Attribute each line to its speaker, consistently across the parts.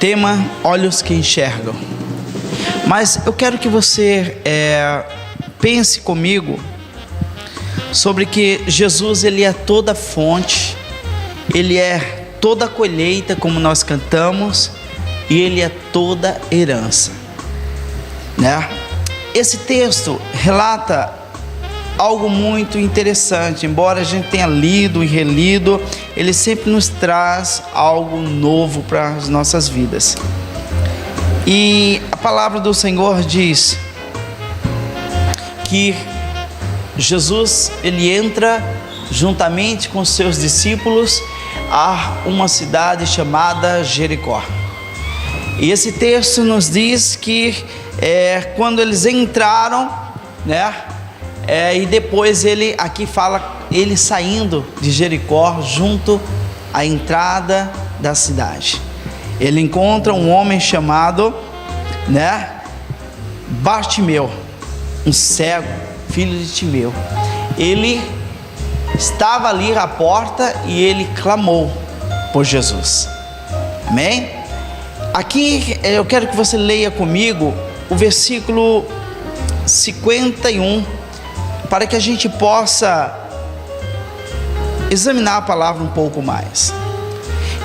Speaker 1: Tema: olhos que enxergam. Mas eu quero que você pense comigo sobre que Jesus, ele é toda fonte, ele é toda colheita, como nós cantamos, e ele é toda herança, né? Esse texto relata algo muito interessante. Embora a gente tenha lido e relido, ele sempre nos traz algo novo para as nossas vidas. E a palavra do Senhor diz que Jesus, ele entra juntamente com seus discípulos a uma cidade chamada Jericó. E esse texto nos diz que quando eles entraram, né? E depois ele aqui fala, ele saindo de Jericó junto à entrada da cidade, ele encontra um homem chamado, né, Bartimeu, um cego, filho de Timeu. Ele estava ali à porta e ele clamou por Jesus. Amém? Aqui eu quero que você leia comigo o versículo 51, para que a gente possa examinar a palavra um pouco mais.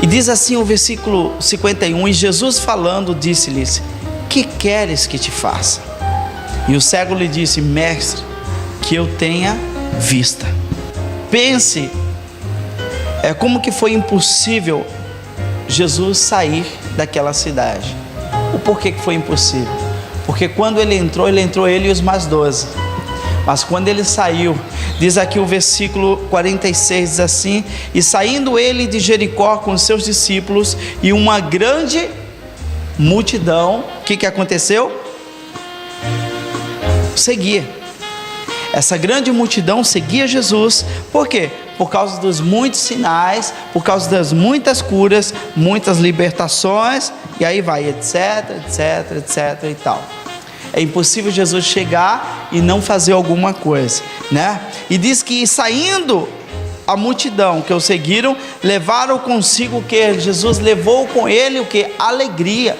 Speaker 1: E diz assim o versículo 51: e Jesus falando disse-lhes: que queres que te faça? E o cego lhe disse: mestre, que eu tenha vista. Pense, como que foi impossível Jesus sair daquela cidade. O porquê que foi impossível? Porque quando ele entrou ele e os mais 12. Mas quando ele saiu, diz aqui o versículo 46, diz assim: e saindo ele de Jericó com os seus discípulos e uma grande multidão, o que aconteceu? Seguia. Essa grande multidão seguia Jesus. Por quê? Por causa dos muitos sinais, por causa das muitas curas, muitas libertações, e aí vai, etc, etc, etc e tal. É impossível Jesus chegar e não fazer alguma coisa, né? E diz que saindo a multidão que o seguiram, levaram consigo o que? Jesus levou com ele o que? Alegria.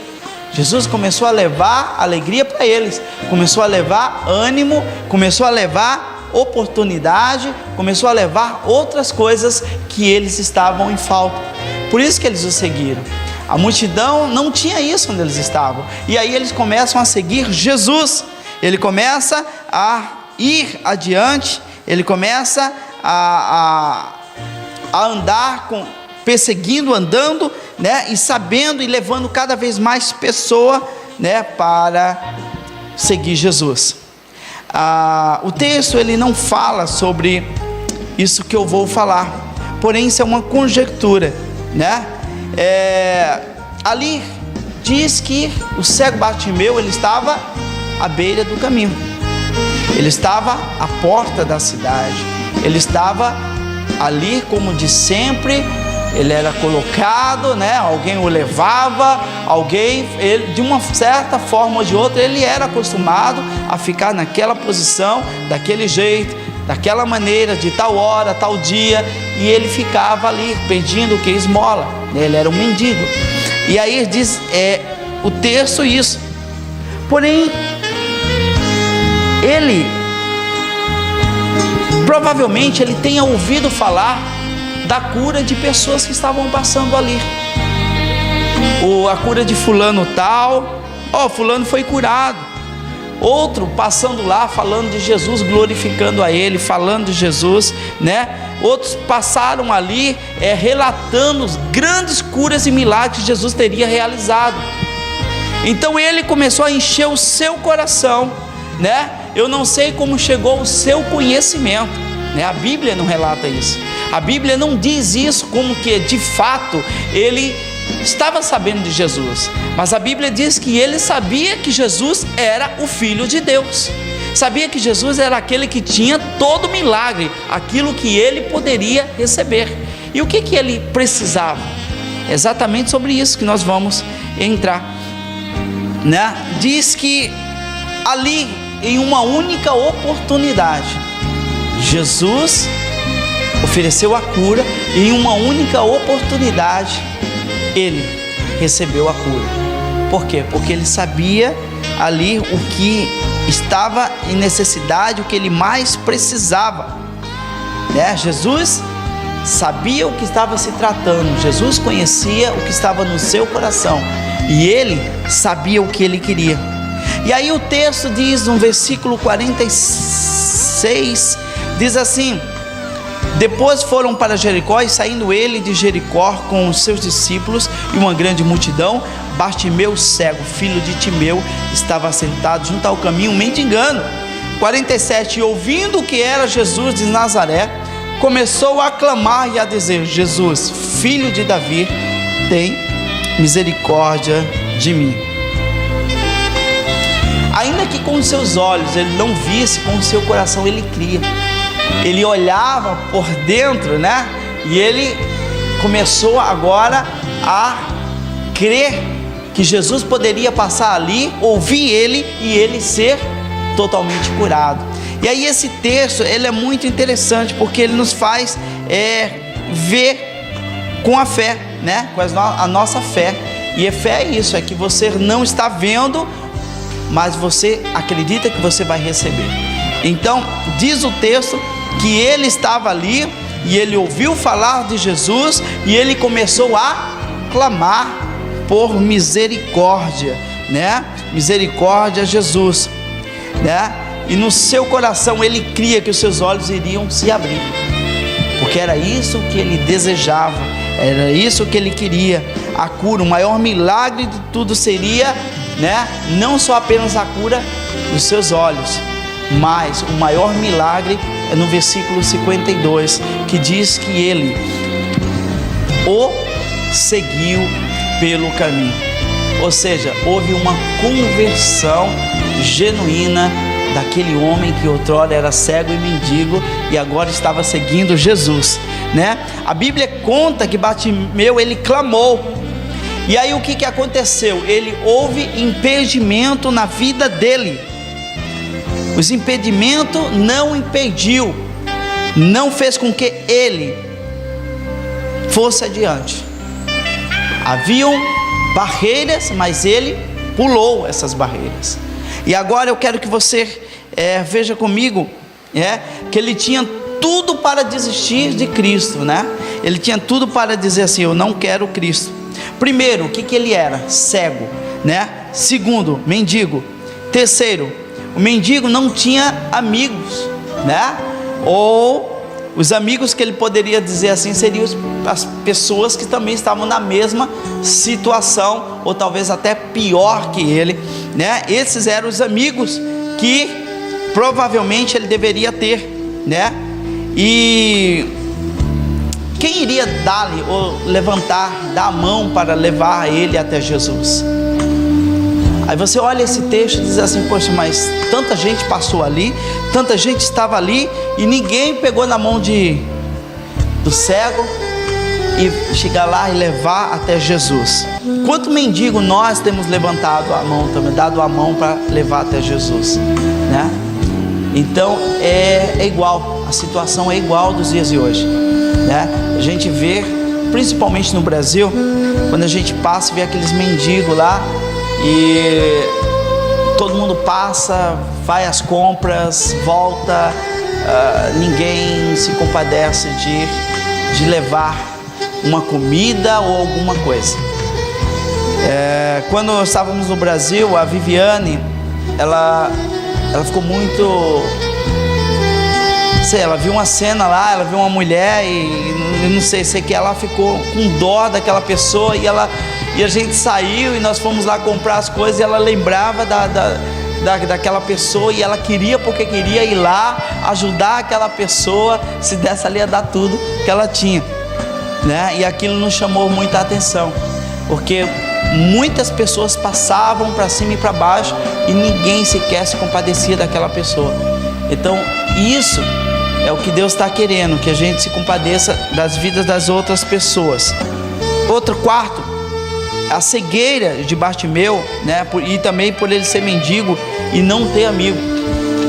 Speaker 1: Jesus começou a levar alegria para eles, começou a levar ânimo, começou a levar oportunidade, começou a levar outras coisas que eles estavam em falta. Por isso que eles o seguiram. A multidão não tinha isso onde eles estavam. E aí eles começam a seguir Jesus. Ele começa a ir adiante. Ele começa a andar, perseguindo, andando, né? E sabendo e levando cada vez mais pessoa, né? Para seguir Jesus. O texto ele não fala sobre isso que eu vou falar. Porém isso é uma conjectura, né? Ali diz que o cego Bartimeu, ele estava à beira do caminho, ele estava à porta da cidade, ele estava ali como de sempre, ele era colocado, né? Alguém o levava, ele, de uma certa forma ou de outra, ele era acostumado a ficar naquela posição, daquele jeito, daquela maneira, de tal hora, tal dia, e ele ficava ali pedindo o que? Esmola. Ele era um mendigo. E aí diz o texto isso. Porém, ele provavelmente ele tenha ouvido falar da cura de pessoas que estavam passando ali. A cura de fulano tal, fulano foi curado. Outro passando lá, falando de Jesus, glorificando a ele, falando de Jesus, né? Outros passaram ali, relatando as grandes curas e milagres que Jesus teria realizado. Então ele começou a encher o seu coração, né? Eu não sei como chegou o seu conhecimento, né? A Bíblia não relata isso. A Bíblia não diz isso como que de fato ele estava sabendo de Jesus, mas a Bíblia diz que ele sabia que Jesus era o Filho de Deus, sabia que Jesus era aquele que tinha todo milagre, aquilo que ele poderia receber. E o que ele precisava? Exatamente sobre isso que nós vamos entrar, né? Diz que ali, em uma única oportunidade, Jesus ofereceu a cura, e em uma única oportunidade ele recebeu a cura. Por quê? Porque ele sabia ali o que estava em necessidade, o que ele mais precisava, né? Jesus sabia o que estava se tratando, Jesus conhecia o que estava no seu coração e ele sabia o que ele queria. E aí o texto diz no versículo 46, diz assim: depois foram para Jericó, e saindo ele de Jericó com os seus discípulos e uma grande multidão, Bartimeu cego, filho de Timeu, estava sentado junto ao caminho mendigando. 47, e ouvindo que era Jesus de Nazaré, começou a clamar e a dizer: Jesus, filho de Davi, tem misericórdia de mim. Ainda que com os seus olhos ele não visse, com o seu coração ele cria. Ele olhava por dentro, né? E ele começou agora a crer que Jesus poderia passar ali, ouvir ele e ele ser totalmente curado. E aí esse texto, ele é muito interessante, porque ele nos faz ver com a fé, né? Com a nossa fé. E a fé é isso, é que você não está vendo, mas você acredita que você vai receber. Então, diz o texto que ele estava ali e ele ouviu falar de Jesus e ele começou a clamar por misericórdia, né? Misericórdia a Jesus, né? E no seu coração ele cria que os seus olhos iriam se abrir, porque era isso que ele desejava, era isso que ele queria, a cura. O maior milagre de tudo seria, né, não só apenas a cura dos seus olhos, mas o maior milagre é no versículo 52, que diz que ele o seguiu pelo caminho. Ou seja, houve uma conversão genuína daquele homem que outrora era cego e mendigo e agora estava seguindo Jesus, né? A Bíblia conta que Bartimeu, ele clamou. E aí o que aconteceu? Houve impedimento na vida dele. Os impedimentos não impediu, não fez com que ele fosse adiante. Haviam barreiras, mas ele pulou essas barreiras. E agora eu quero que você veja comigo, que ele tinha tudo para desistir de Cristo, né? Ele tinha tudo para dizer assim: eu não quero Cristo. Primeiro, o que ele era? Cego, né? Segundo, mendigo. Terceiro, o mendigo não tinha amigos, né? Ou os amigos que ele poderia dizer assim seriam as pessoas que também estavam na mesma situação, ou talvez até pior que ele, né? Esses eram os amigos que provavelmente ele deveria ter, né? E quem iria dar-lhe ou dar a mão para levar ele até Jesus? Aí você olha esse texto e diz assim: poxa, mas tanta gente passou ali, tanta gente estava ali e ninguém pegou na mão do cego e chegar lá e levar até Jesus. Quanto mendigo nós temos levantado a mão também, dado a mão para levar até Jesus, né? Então é igual, a situação é igual dos dias de hoje, né? A gente vê, principalmente no Brasil, quando a gente passa e vê aqueles mendigos lá, e todo mundo passa, vai às compras, volta, ninguém se compadece de levar uma comida ou alguma coisa. Quando estávamos no Brasil, a Viviane, ela ficou muito, ela viu uma cena lá, ela viu uma mulher e não sei que ela ficou com dó daquela pessoa e a gente saiu e nós fomos lá comprar as coisas e ela lembrava daquela pessoa e ela porque queria ir lá ajudar aquela pessoa, se desse ali ia dar tudo que ela tinha, né? E aquilo nos chamou muita atenção, porque muitas pessoas passavam para cima e para baixo e ninguém sequer se compadecia daquela pessoa. Então isso é o que Deus está querendo, que a gente se compadeça das vidas das outras pessoas. Outro quarto, a cegueira de Bartimeu, né? E também por ele ser mendigo e não ter amigo,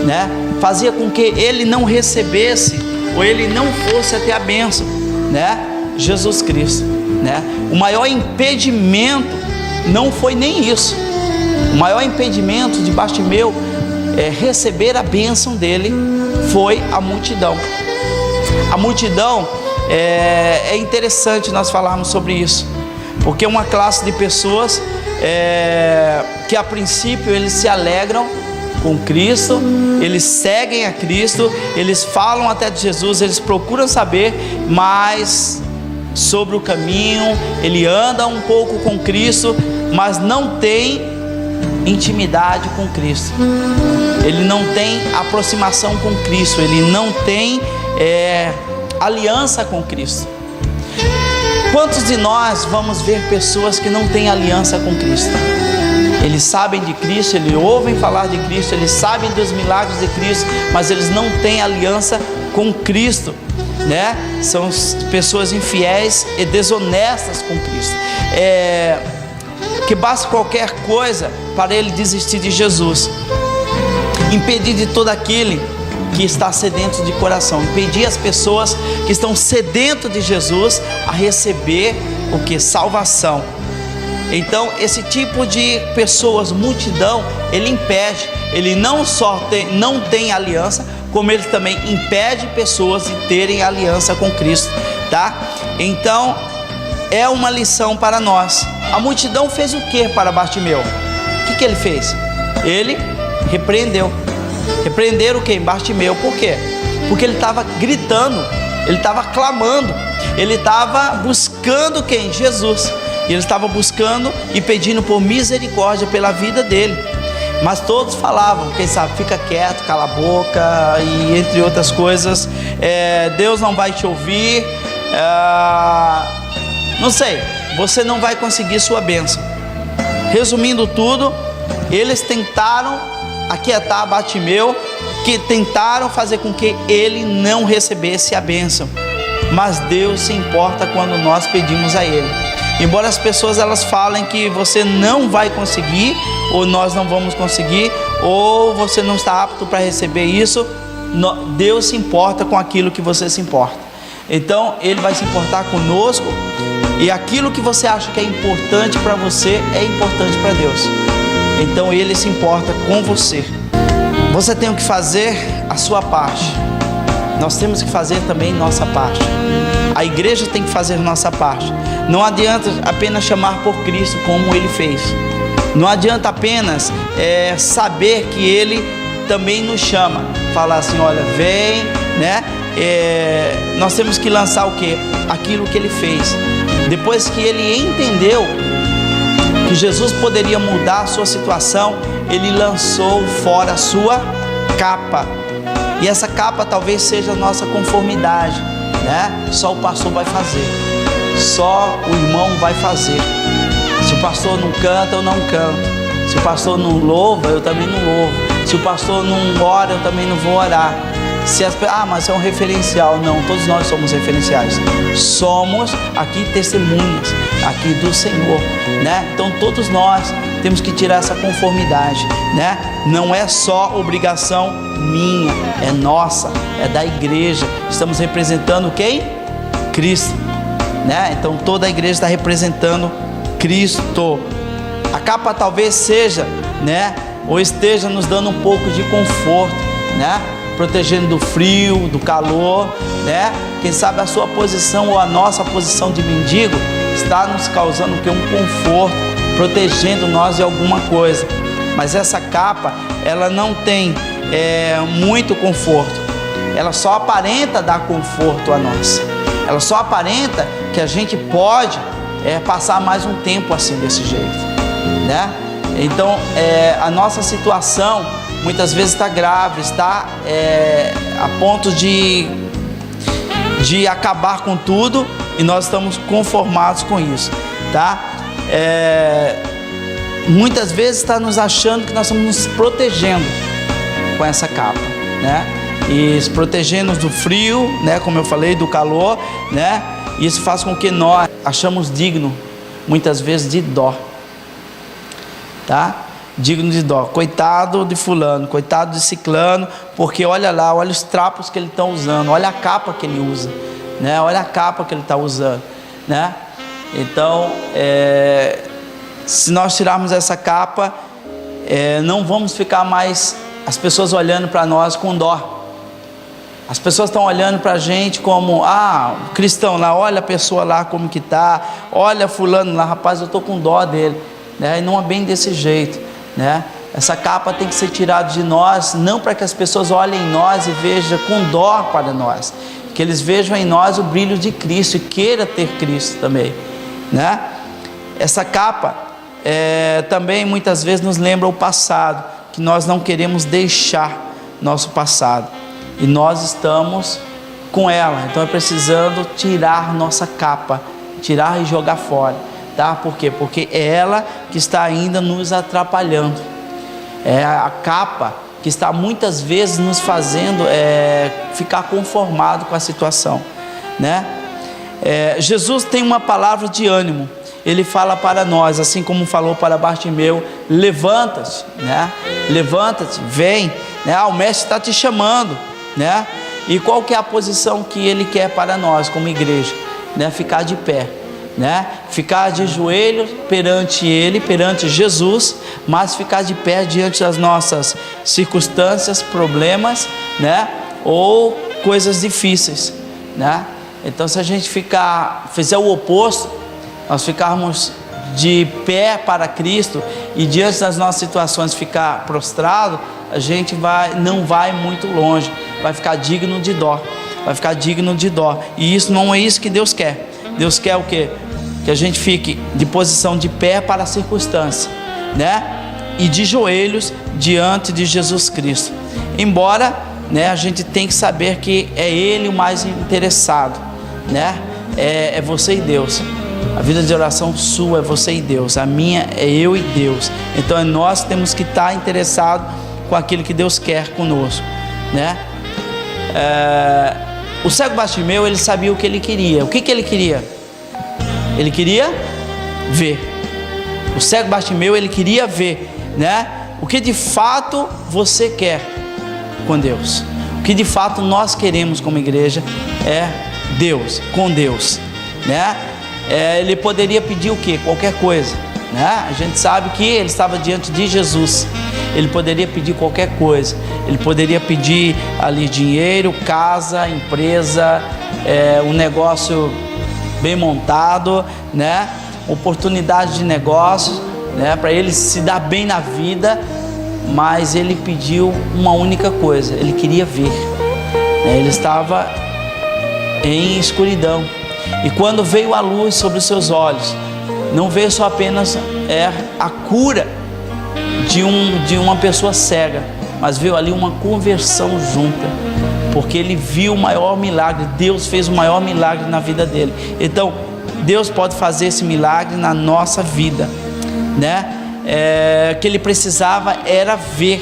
Speaker 1: né? Fazia com que ele não recebesse ou ele não fosse até a bênção, né? Jesus Cristo, né? O maior impedimento não foi nem isso. O maior impedimento de Bartimeu receber a bênção dele foi a multidão. A multidão, é interessante nós falarmos sobre isso, porque é uma classe de pessoas que a princípio eles se alegram com Cristo, eles seguem a Cristo, eles falam até de Jesus, eles procuram saber mais sobre o caminho, ele anda um pouco com Cristo, mas não tem intimidade com Cristo, ele não tem aproximação com Cristo, ele não tem aliança com Cristo. Quantos de nós vamos ver pessoas que não têm aliança com Cristo? Eles sabem de Cristo, eles ouvem falar de Cristo, eles sabem dos milagres de Cristo, mas eles não têm aliança com Cristo, né? São pessoas infiéis e desonestas com Cristo, que basta qualquer coisa para ele desistir de Jesus, impedir de todo aquele que está sedento de coração, impedir as pessoas que estão sedentos de Jesus a receber o que? Salvação. Então esse tipo de pessoas, multidão, ele impede, ele não só não tem aliança, como ele também impede pessoas de terem aliança com Cristo, tá? Então é uma lição para nós. A multidão fez o que para Bartimeu? O que ele fez? Ele repreendeu. Repreenderam quem? Bartimeu. Por quê? Porque ele estava gritando, ele estava clamando, ele estava buscando quem? Jesus. E ele estava buscando e pedindo por misericórdia pela vida dele. Mas todos falavam, quem sabe, fica quieto, cala a boca, e entre outras coisas, Deus não vai te ouvir, não sei, você não vai conseguir sua bênção. Resumindo tudo, eles tentaram aquietar Bartimeu, que tentaram fazer com que ele não recebesse a bênção. Mas Deus se importa quando nós pedimos a Ele. Embora as pessoas elas falem que você não vai conseguir, ou nós não vamos conseguir, ou você não está apto para receber isso, Deus se importa com aquilo que você se importa. Então Ele vai se importar conosco, e aquilo que você acha que é importante para você é importante para Deus. Então Ele se importa com você. Você tem que fazer a sua parte. Nós temos que fazer também nossa parte. A igreja tem que fazer nossa parte. Não adianta apenas chamar por Cristo como Ele fez. Não adianta apenas saber que Ele também nos chama. Falar assim, olha, vem, né? Nós temos que lançar o quê? Aquilo que Ele fez. Depois que Ele entendeu que Jesus poderia mudar a sua situação, Ele lançou fora a sua capa. E essa capa talvez seja a nossa conformidade, né? Só o pastor vai fazer, só o irmão vai fazer. Se o pastor não canta, eu não canto. Se o pastor não louva, eu também não louvo. Se o pastor não ora, eu também não vou orar. Mas é um referencial. Não, todos nós somos referenciais. Somos aqui testemunhas aqui do Senhor, né? Então todos nós temos que tirar essa conformidade, né? Não é só obrigação minha, é nossa, é da igreja. Estamos representando quem? Cristo, né? Então toda a igreja está representando Cristo. A capa talvez seja, né? Ou esteja nos dando um pouco de conforto, né? Protegendo do frio, do calor, né? Quem sabe a sua posição ou a nossa posição de mendigo está nos causando um conforto, protegendo nós de alguma coisa. Mas essa capa, ela não tem muito conforto. Ela só aparenta dar conforto a nós. Ela só aparenta que a gente pode passar mais um tempo assim, desse jeito, né? Então, a nossa situação muitas vezes está grave, está a ponto de acabar com tudo, e nós estamos conformados com isso, tá? Muitas vezes está nos achando que nós estamos nos protegendo com essa capa, né? E se protegendo do frio, né? Como eu falei, do calor, né? Isso faz com que nós achamos digno, muitas vezes, de dó, tá? Digno de dó, coitado de fulano, coitado de ciclano, porque olha lá, olha os trapos que ele está usando, olha a capa que ele usa, né? Olha a capa que ele está usando, né? Então, Se nós tirarmos essa capa, não vamos ficar mais as pessoas olhando para nós com dó. As pessoas estão olhando para a gente como, o cristão lá, olha a pessoa lá como que está, olha fulano lá, rapaz, eu estou com dó dele, né? E não é bem desse jeito, né? Essa capa tem que ser tirada de nós, não para que as pessoas olhem em nós e vejam com dó para nós, que eles vejam em nós o brilho de Cristo e queiram ter Cristo também, né? Essa capa também muitas vezes nos lembra o passado, que nós não queremos deixar nosso passado, e nós estamos com ela, então é precisando tirar nossa capa, tirar e jogar fora, tá? Por quê? Porque é ela que está ainda nos atrapalhando, é a capa que está muitas vezes nos fazendo ficar conformado com a situação, né? Jesus tem uma palavra de ânimo, ele fala para nós, assim como falou para Bartimeu: levanta-te, né? Levanta-te, vem, né? O mestre está te chamando, né? E qual que é a posição que ele quer para nós como igreja, né? Ficar de pé, né? Ficar de joelhos perante ele, perante Jesus, mas ficar de pé diante das nossas circunstâncias, problemas, né? Ou coisas difíceis, né? Então, se a gente fizer o oposto, nós ficarmos de pé para Cristo e diante das nossas situações ficar prostrado, a gente não vai muito longe, vai ficar digno de dó, e isso não é isso que Deus quer. Deus quer o quê? Que a gente fique de posição de pé para a circunstância, né? E de joelhos diante de Jesus Cristo, embora, né, a gente tem que saber que é Ele o mais interessado, né? É você e Deus. A vida de oração sua é você e Deus, a minha é eu e Deus. Então nós temos que estar interessados com aquilo que Deus quer conosco, né? O cego Bartimeu, ele sabia o que ele queria. O que ele queria? Ele queria ver. O cego Bartimeu, ele queria ver, né? O que de fato você quer com Deus, o que de fato nós queremos como igreja é Deus, com Deus, né? Ele poderia pedir o quê? Qualquer coisa, né? A gente sabe que ele estava diante de Jesus, ele poderia pedir qualquer coisa, ele poderia pedir ali dinheiro, casa, empresa, um negócio bem montado, né? Oportunidade de negócio, né? Para ele se dar bem na vida, mas ele pediu uma única coisa: ele queria ver, né? Ele estava em escuridão, e quando veio a luz sobre os seus olhos, não veio só apenas a cura de uma pessoa cega, mas veio ali uma conversão junta, porque ele viu o maior milagre. Deus fez o maior milagre na vida dele. Então Deus pode fazer esse milagre na nossa vida, né? O que ele precisava era ver.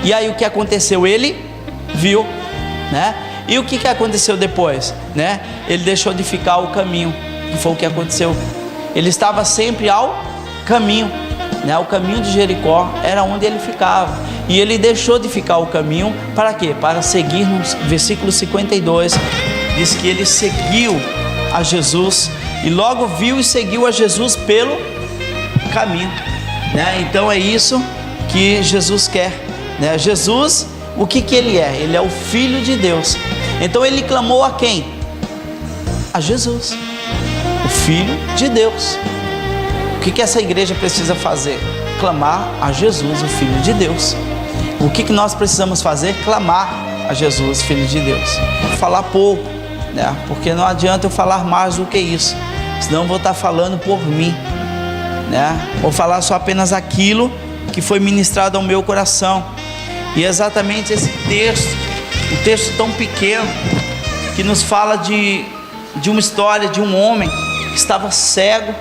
Speaker 1: E aí o que aconteceu? Ele viu, né? E o que aconteceu depois, né? Ele deixou de ficar ao caminho, que foi o que aconteceu. Ele estava sempre ao caminho, né? O caminho de Jericó era onde ele ficava, e ele deixou de ficar ao caminho para quê? Para seguir. No versículo 52 diz que ele seguiu a Jesus, e logo viu e seguiu a Jesus pelo caminho, né? Então é isso que Jesus quer, né? Jesus, o que ele é? Ele é o Filho de Deus. Então ele clamou a quem? A Jesus, o Filho de Deus. O que essa igreja precisa fazer? Clamar a Jesus, o Filho de Deus. O que nós precisamos fazer? Clamar a Jesus, Filho de Deus. Falar pouco, né? Porque não adianta eu falar mais do que isso, senão eu vou estar falando por mim, né? Vou falar só apenas aquilo que foi ministrado ao meu coração. E é exatamente esse texto, um texto tão pequeno, que nos fala de uma história de um homem que estava cego,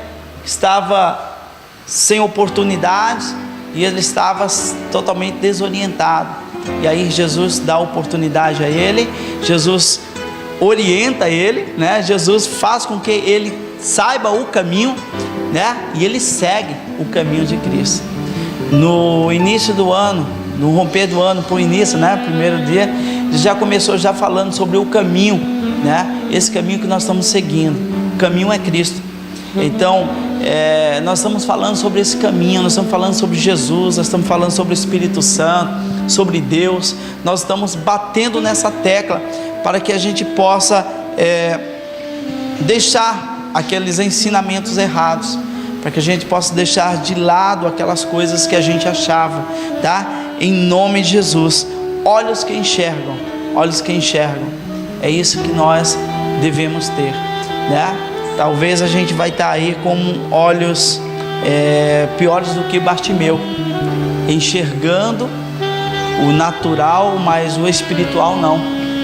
Speaker 1: que estava sem oportunidades, e ele estava totalmente desorientado. E aí Jesus dá oportunidade a ele, Jesus orienta ele, né? Jesus faz com que ele saiba o caminho, né? E ele segue o caminho de Cristo. No início do ano, no romper do ano para o início, né? Primeiro dia, já começou falando sobre o caminho, né? Esse caminho que nós estamos seguindo. O caminho é Cristo. Então, nós estamos falando sobre esse caminho, nós estamos falando sobre Jesus, nós estamos falando sobre o Espírito Santo, sobre Deus. Nós estamos batendo nessa tecla para que a gente possa deixar aqueles ensinamentos errados, para que a gente possa deixar de lado aquelas coisas que a gente achava, tá? Em nome de Jesus, olhos que enxergam, olhos que enxergam, é isso que nós devemos ter, né? Talvez a gente vai estar aí com olhos piores do que Bartimeu, enxergando o natural, mas o espiritual não,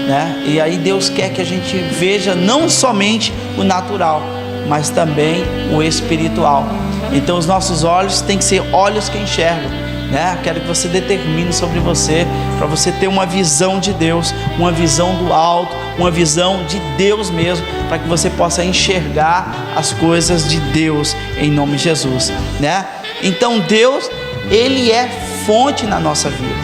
Speaker 1: né? E aí Deus quer que a gente veja não somente o natural, mas também o espiritual. Então os nossos olhos têm que ser olhos que enxergam, né? Quero que você determine sobre você, para você ter uma visão de Deus, uma visão do alto, uma visão de Deus mesmo, para que você possa enxergar as coisas de Deus, em nome de Jesus, né? Então Deus, Ele é fonte na nossa vida,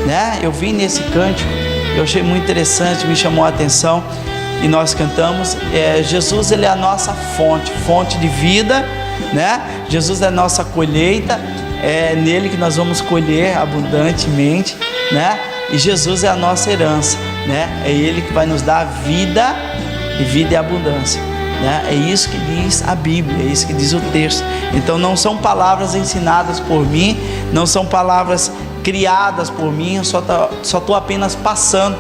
Speaker 1: né? Eu vi nesse cântico, eu achei muito interessante, me chamou a atenção, e nós cantamos, Jesus, Ele é a nossa fonte, fonte de vida, né? Jesus é a nossa colheita, é nele que nós vamos colher abundantemente, né? E Jesus é a nossa herança, né? É Ele que vai nos dar vida, e vida e abundância, né? É isso que diz a Bíblia, é isso que diz o texto. Então não são palavras ensinadas por mim, não são palavras criadas por mim, eu só estou apenas passando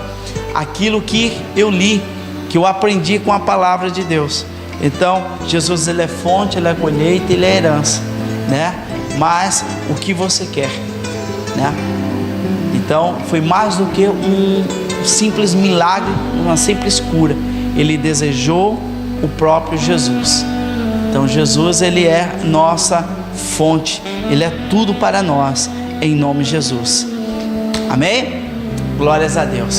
Speaker 1: aquilo que eu li, que eu aprendi com a palavra de Deus. Então Jesus, Ele é fonte, Ele é colheita, Ele é herança, né? Mas o que você quer, né? Então foi mais do que um simples milagre, uma simples cura. Ele desejou o próprio Jesus. Então Jesus, Ele é nossa fonte, Ele é tudo para nós, em nome de Jesus. Amém? Glórias a Deus.